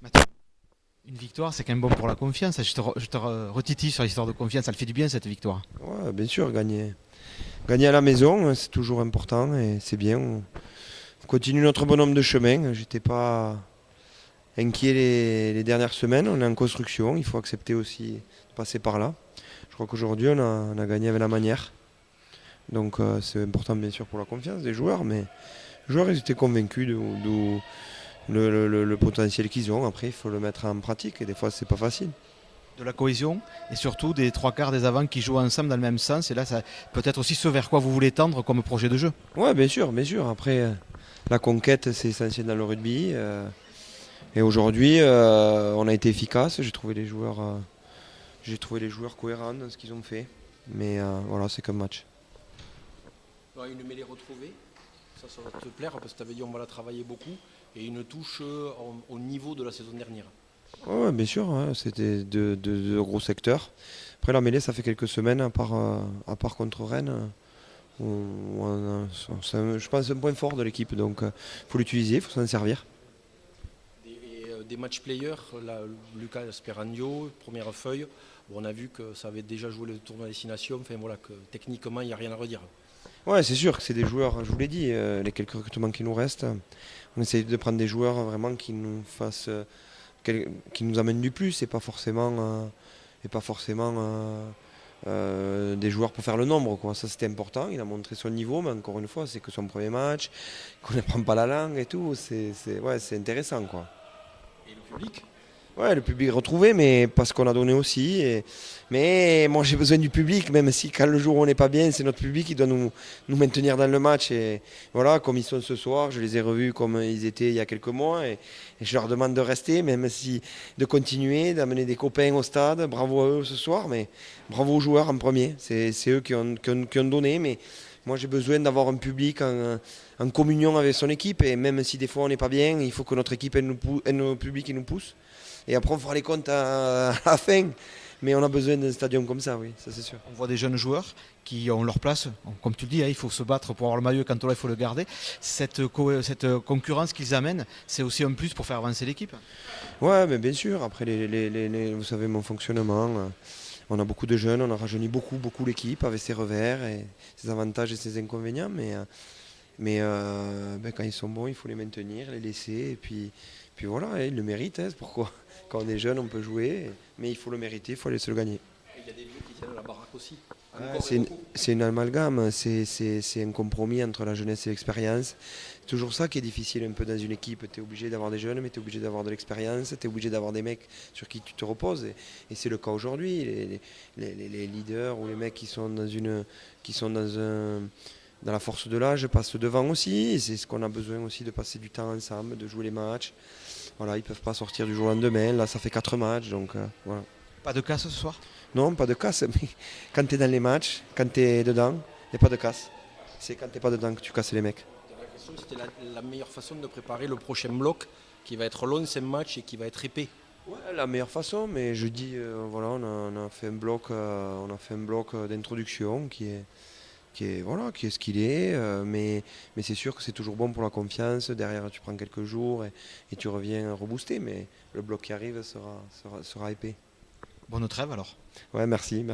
Mathieu, une victoire, c'est quand même bon pour la confiance. Je te retitille sur l'histoire de confiance. Ça le fait du bien cette victoire. Ouais, bien sûr, gagner à la maison, c'est toujours important et c'est bien. On continue notre bonhomme de chemin. J'étais pas inquiet les dernières semaines. On est en construction. Il faut accepter aussi de passer par là. Je crois qu'aujourd'hui, on a gagné avec la manière. Donc c'est important bien sûr pour la confiance des joueurs, mais les joueurs ils étaient convaincus d'où le potentiel qu'ils ont. Après, il faut le mettre en pratique et des fois, c'est pas facile. De la cohésion et surtout des trois quarts des avants qui jouent ensemble dans le même sens. Et là, ça peut-être aussi ce vers quoi vous voulez tendre comme projet de jeu. Ouais, bien sûr, bien sûr. Après, la conquête, c'est essentiel dans le rugby. Et aujourd'hui, on a été efficace. J'ai trouvé les joueurs cohérents dans ce qu'ils ont fait. Mais voilà, c'est comme match. Ouais, une mêlée retrouvée, ça va te plaire parce que tu avais dit on va la travailler beaucoup et une touche au niveau de la saison dernière. Ouais, bien sûr, hein, c'était de gros secteurs. Après, la mêlée, ça fait quelques semaines, à part contre Rennes. Je pense, un point fort de l'équipe. Donc, il faut l'utiliser, il faut s'en servir. Des match players, là, Lucas Speragno, première feuille, bon, on a vu que ça avait déjà joué le tournoi destination, enfin voilà, que techniquement il n'y a rien à redire. Ouais, c'est sûr que c'est des joueurs, je vous l'ai dit, les quelques recrutements qui nous restent, on essaye de prendre des joueurs vraiment qui nous fassent, qui nous amènent du plus et pas forcément des joueurs pour faire le nombre, quoi. Ça c'était important, il a montré son niveau, mais encore une fois, c'est que son premier match, qu'on ne prend pas la langue et tout, ouais, c'est intéressant, quoi. Et le public. Ouais, le public retrouvé, mais parce qu'on a donné aussi. Mais moi, j'ai besoin du public, même si quand le jour où on n'est pas bien, c'est notre public qui doit nous maintenir dans le match. Et voilà, comme ils sont ce soir, je les ai revus comme ils étaient il y a quelques mois. Et je leur demande de rester, même si de continuer, d'amener des copains au stade. Bravo à eux ce soir, mais bravo aux joueurs en premier. C'est eux qui ont donné. Mais moi, j'ai besoin d'avoir un public en communion avec son équipe. Et même si des fois on n'est pas bien, il faut que notre équipe et notre public nous pousse. Et après, on fera les comptes à la fin. Mais on a besoin d'un stadium comme ça, oui, ça c'est sûr. On voit des jeunes joueurs qui ont leur place. Comme tu le dis, hein, il faut se battre pour avoir le maillot et quand on l'a, il faut le garder. Cette concurrence qu'ils amènent, c'est aussi un plus pour faire avancer l'équipe. Ouais, mais bien sûr. Après, vous savez mon fonctionnement. On a beaucoup de jeunes, on a rajeuni beaucoup, beaucoup l'équipe avec ses revers et ses avantages et ses inconvénients. Mais quand ils sont bons, il faut les maintenir, les laisser. Et puis voilà, ils le méritent. C'est pourquoi quand on est jeune, on peut jouer. Mais il faut le mériter, il faut aller se le gagner. Et il y a des vieux qui tiennent à la baraque aussi. Ouais, Encore et c'est une, beaucoup. c'est une amalgame, c'est un compromis entre la jeunesse et l'expérience. C'est toujours ça qui est difficile un peu dans une équipe. Tu es obligé d'avoir des jeunes, mais tu es obligé d'avoir de l'expérience, tu es obligé d'avoir des mecs sur qui tu te reposes. Et c'est le cas aujourd'hui. Les leaders ou les mecs qui sont dans la force de l'âge passent devant aussi. Et c'est ce qu'on a besoin aussi de passer du temps ensemble, de jouer les matchs. Voilà, ils ne peuvent pas sortir du jour au lendemain. Là, ça fait 4 matchs, donc voilà. Pas de casse ce soir. Non, pas de casse, mais quand tu es dans les matchs, quand tu es dedans, il n'y a pas de casse. C'est quand tu n'es pas dedans que tu casses les mecs. La question c'était la meilleure façon de préparer le prochain bloc qui va être long, 5 matchs et qui va être épais. Ouais, la meilleure façon, mais je dis, voilà, on a fait un bloc d'introduction qui est ce qu'il est, mais c'est sûr que c'est toujours bon pour la confiance. Derrière, tu prends quelques jours et tu reviens reboosté, mais le bloc qui arrive sera épais. Bonne trêve alors. Ouais, merci.